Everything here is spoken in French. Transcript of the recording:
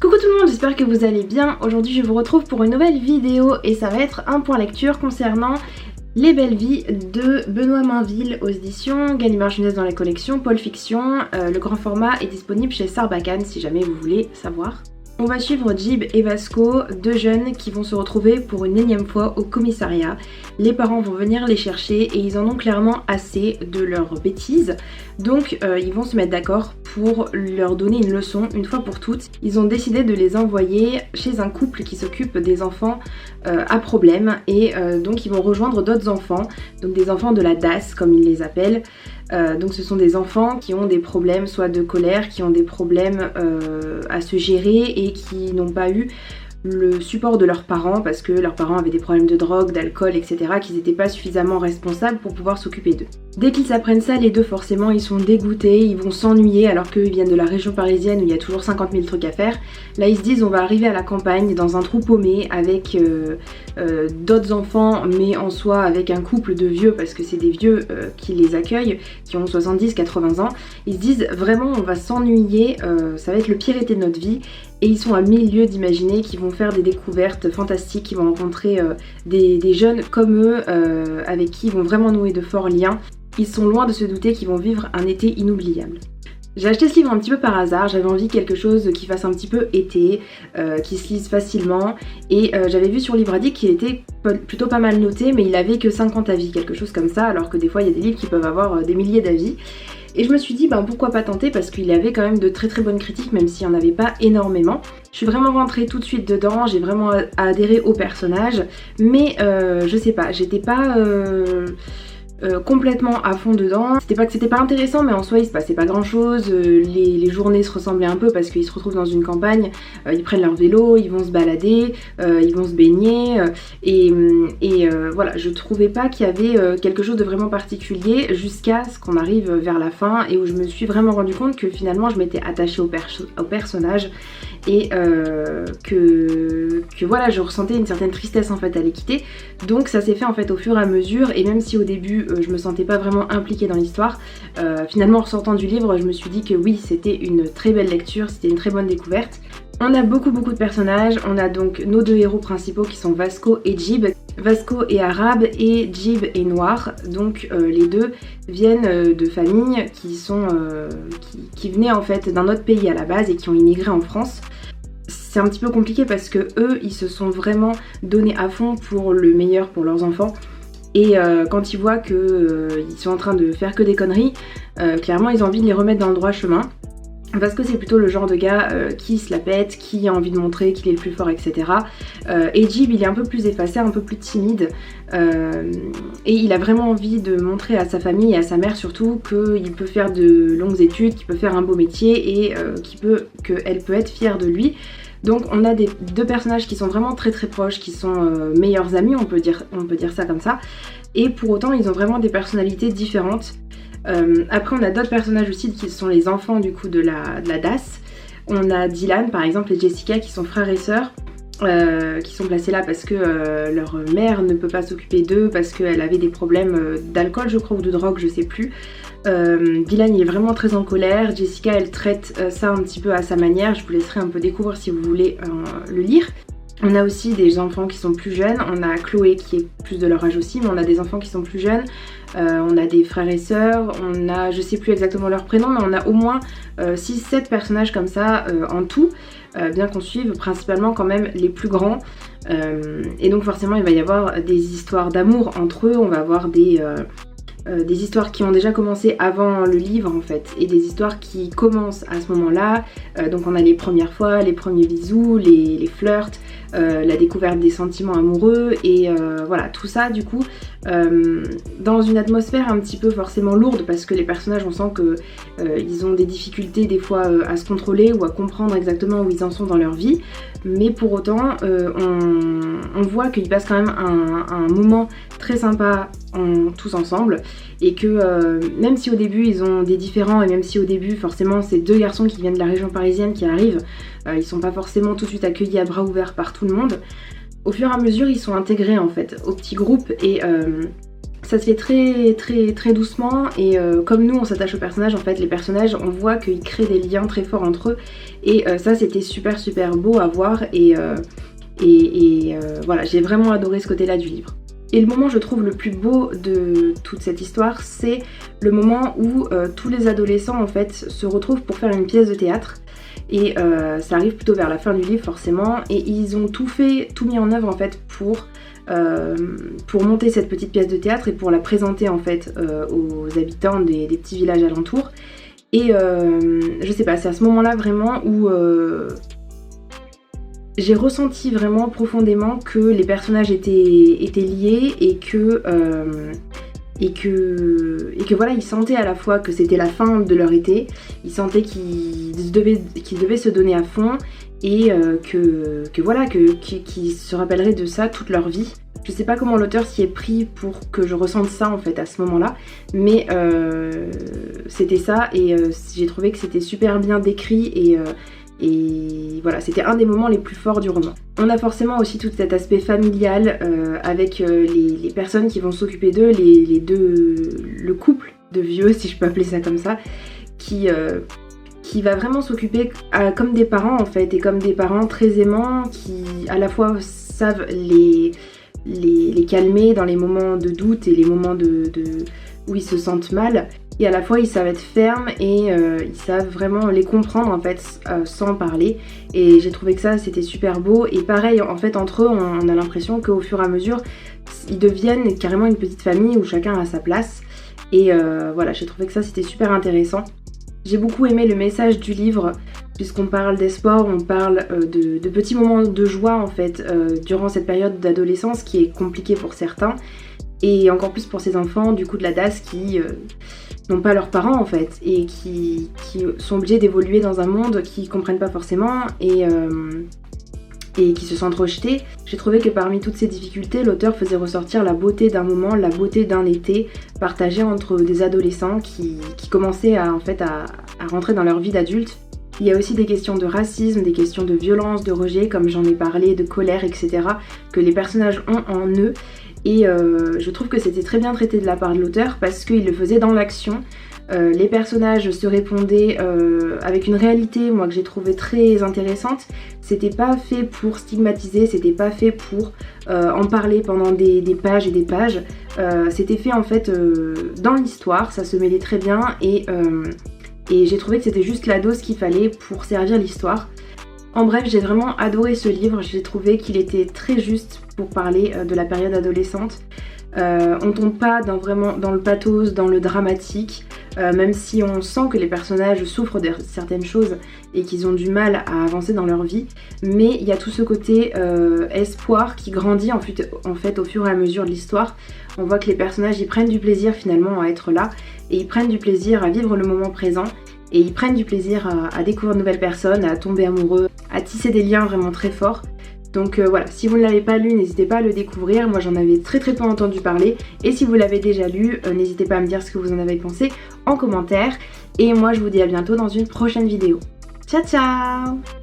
Coucou tout le monde, j'espère que vous allez bien. Aujourd'hui je vous retrouve pour une nouvelle vidéo et ça va être un point lecture concernant Les Belles Vies de Benoît Mainville aux éditions Gallimard Jeunesse dans les collections Paul Fiction. Le grand format est disponible chez Sarbacane si jamais vous voulez savoir. On va suivre Jib et Vasco, deux jeunes qui vont se retrouver pour une énième fois au commissariat. Les parents vont venir les chercher et ils en ont clairement assez de leurs bêtises. Donc ils vont se mettre d'accord pour leur donner une leçon une fois pour toutes. Ils ont décidé de les envoyer chez un couple qui s'occupe des enfants à problème et donc ils vont rejoindre d'autres enfants, donc des enfants de la DAS comme ils les appellent. Donc ce sont des enfants qui ont des problèmes soit de colère, qui ont des problèmes à se gérer et qui n'ont pas eu le support de leurs parents parce que leurs parents avaient des problèmes de drogue, d'alcool, etc. qu'ils n'étaient pas suffisamment responsables pour pouvoir s'occuper d'eux. Dès qu'ils apprennent ça, les deux forcément ils sont dégoûtés, ils vont s'ennuyer alors qu'ils viennent de la région parisienne où il y a toujours 50 000 trucs à faire. Là ils se disent on va arriver à la campagne dans un trou paumé avec d'autres enfants mais en soi avec un couple de vieux parce que c'est des vieux qui les accueillent, qui ont 70-80 ans. Ils se disent vraiment on va s'ennuyer, ça va être le pire été de notre vie. Et ils sont à mille lieues d'imaginer qu'ils vont faire des découvertes fantastiques, qu'ils vont rencontrer des jeunes comme eux, avec qui ils vont vraiment nouer de forts liens. Ils sont loin de se douter qu'ils vont vivre un été inoubliable. J'ai acheté ce livre un petit peu par hasard, j'avais envie de quelque chose qui fasse un petit peu été, qui se lise facilement. Et j'avais vu sur Livre Addict qu'il était plutôt pas mal noté, mais il avait que 50 avis, quelque chose comme ça, alors que des fois il y a des livres qui peuvent avoir des milliers d'avis. Et je me suis dit pourquoi pas tenter parce qu'il y avait quand même de très très bonnes critiques même s'il n'y en avait pas énormément. Je suis vraiment rentrée tout de suite dedans, j'ai vraiment adhéré au personnage, mais je sais pas, j'étais pas complètement à fond dedans. C'était pas que c'était pas intéressant mais en soi il se passait pas grand chose, les journées se ressemblaient un peu parce qu'ils se retrouvent dans une campagne, ils prennent leur vélo, ils vont se balader, ils vont se baigner et voilà, je trouvais pas qu'il y avait quelque chose de vraiment particulier jusqu'à ce qu'on arrive vers la fin et où je me suis vraiment rendu compte que finalement je m'étais attachée au personnage et que voilà, je ressentais une certaine tristesse en fait à les quitter. Donc ça s'est fait en fait au fur et à mesure et même si au début je me sentais pas vraiment impliquée dans l'histoire, finalement en ressortant du livre je me suis dit que oui, c'était une très belle lecture, c'était une très bonne découverte. On a beaucoup de personnages, on a donc nos deux héros principaux qui sont Vasco et Jib. Vasco est arabe et Jib est noir, donc les deux viennent de familles qui venaient en fait d'un autre pays à la base et qui ont immigré en France. C'est un petit peu compliqué parce que eux ils se sont vraiment donnés à fond pour le meilleur pour leurs enfants. Et quand ils voient qu'ils sont en train de faire que des conneries, clairement ils ont envie de les remettre dans le droit chemin. Parce que c'est plutôt le genre de gars qui se la pète, qui a envie de montrer qu'il est le plus fort, etc. Et Jib il est un peu plus effacé, un peu plus timide. Et il a vraiment envie de montrer à sa famille et à sa mère surtout qu'il peut faire de longues études, qu'il peut faire un beau métier et qu'elle peut être fière de lui. Donc on a deux personnages qui sont vraiment très très proches, qui sont meilleurs amis, on peut dire ça comme ça. Et pour autant ils ont vraiment des personnalités différentes. Après on a d'autres personnages aussi qui sont les enfants du coup de la DAS. On a Dylan par exemple et Jessica qui sont frères et sœurs. Qui sont placés là parce que leur mère ne peut pas s'occuper d'eux parce qu'elle avait des problèmes d'alcool je crois ou de drogue, je sais plus. Dylan il est vraiment très en colère, Jessica elle traite ça un petit peu à sa manière, je vous laisserai un peu découvrir si vous voulez le lire. On a aussi des enfants qui sont plus jeunes, on a Chloé qui est plus de leur âge aussi, mais on a des enfants qui sont plus jeunes, on a des frères et sœurs, on a, je sais plus exactement leur prénom, mais on a au moins 6-7 personnages comme ça en tout, bien qu'on suive principalement quand même les plus grands. Et donc forcément il va y avoir des histoires d'amour entre eux, on va avoir des histoires qui ont déjà commencé avant le livre en fait et des histoires qui commencent à ce moment-là. Donc on a les premières fois, les premiers bisous, les flirts, la découverte des sentiments amoureux et voilà tout ça du coup dans une atmosphère un petit peu forcément lourde parce que les personnages on sent que ils ont des difficultés des fois à se contrôler ou à comprendre exactement où ils en sont dans leur vie, mais pour autant on voit qu'ils passent quand même un moment très sympa tous ensemble et que même si au début ils ont des différends et même si au début forcément c'est deux garçons qui viennent de la région parisienne qui arrivent, ils sont pas forcément tout de suite accueillis à bras ouverts par tout le monde. Au fur et à mesure ils sont intégrés en fait au petit groupe et ça se fait très doucement et comme nous on s'attache aux personnages, en fait les personnages on voit qu'ils créent des liens très forts entre eux et ça c'était super beau à voir et voilà, j'ai vraiment adoré ce côté là du livre. Et le moment je trouve le plus beau de toute cette histoire, c'est le moment où tous les adolescents en fait se retrouvent pour faire une pièce de théâtre. Et ça arrive plutôt vers la fin du livre forcément, et ils ont tout mis en œuvre en fait pour monter cette petite pièce de théâtre et pour la présenter en fait aux habitants des petits villages alentours. Et je sais pas, c'est à ce moment là vraiment où j'ai ressenti vraiment profondément que les personnages étaient liés et que voilà, ils sentaient à la fois que c'était la fin de leur été, ils sentaient qu'ils devaient se donner à fond et qu'ils se rappelleraient de ça toute leur vie. Je sais pas comment l'auteur s'y est pris pour que je ressente ça en fait à ce moment-là, mais c'était ça et j'ai trouvé que c'était super bien décrit et voilà, c'était un des moments les plus forts du roman. On a forcément aussi tout cet aspect familial avec les personnes qui vont s'occuper d'eux, le couple de vieux, si je peux appeler ça comme ça, qui va vraiment s'occuper comme des parents en fait, et comme des parents très aimants qui à la fois savent les calmer dans les moments de doute et les moments où ils se sentent mal. Et à la fois ils savent être fermes et ils savent vraiment les comprendre en fait sans parler. Et j'ai trouvé que ça c'était super beau. Et pareil en fait entre eux on a l'impression qu'au fur et à mesure ils deviennent carrément une petite famille où chacun a sa place. Et voilà, j'ai trouvé que ça c'était super intéressant. J'ai beaucoup aimé le message du livre puisqu'on parle d'espoir, on parle de petits moments de joie en fait durant cette période d'adolescence qui est compliquée pour certains. Et encore plus pour ces enfants du coup de la DAS qui n'ont pas leurs parents en fait et qui sont obligés d'évoluer dans un monde qu'ils comprennent pas forcément et qui se sentent rejetés. J'ai trouvé que parmi toutes ces difficultés, l'auteur faisait ressortir la beauté d'un moment, la beauté d'un été partagé entre des adolescents qui commençaient à rentrer dans leur vie d'adulte. Il y a aussi des questions de racisme, des questions de violence, de rejet, comme j'en ai parlé, de colère, etc. que les personnages ont en eux. Et je trouve que c'était très bien traité de la part de l'auteur parce qu'il le faisait dans l'action. Les personnages se répondaient avec une réalité, moi, que j'ai trouvé très intéressante. C'était pas fait pour stigmatiser, c'était pas fait pour en parler pendant des pages et des pages. C'était fait en fait dans l'histoire, ça se mêlait très bien et j'ai trouvé que c'était juste la dose qu'il fallait pour servir l'histoire. En bref, j'ai vraiment adoré ce livre, j'ai trouvé qu'il était très juste pour parler de la période adolescente. On tombe pas dans le pathos, dans le dramatique, même si on sent que les personnages souffrent de certaines choses et qu'ils ont du mal à avancer dans leur vie, mais il y a tout ce côté espoir qui grandit en fait au fur et à mesure de l'histoire. On voit que les personnages ils prennent du plaisir finalement à être là et ils prennent du plaisir à vivre le moment présent. Et ils prennent du plaisir à découvrir de nouvelles personnes, à tomber amoureux, à tisser des liens vraiment très forts. Donc voilà, si vous ne l'avez pas lu, n'hésitez pas à le découvrir. Moi j'en avais très peu entendu parler. Et si vous l'avez déjà lu, n'hésitez pas à me dire ce que vous en avez pensé en commentaire. Et moi je vous dis à bientôt dans une prochaine vidéo. Ciao ciao!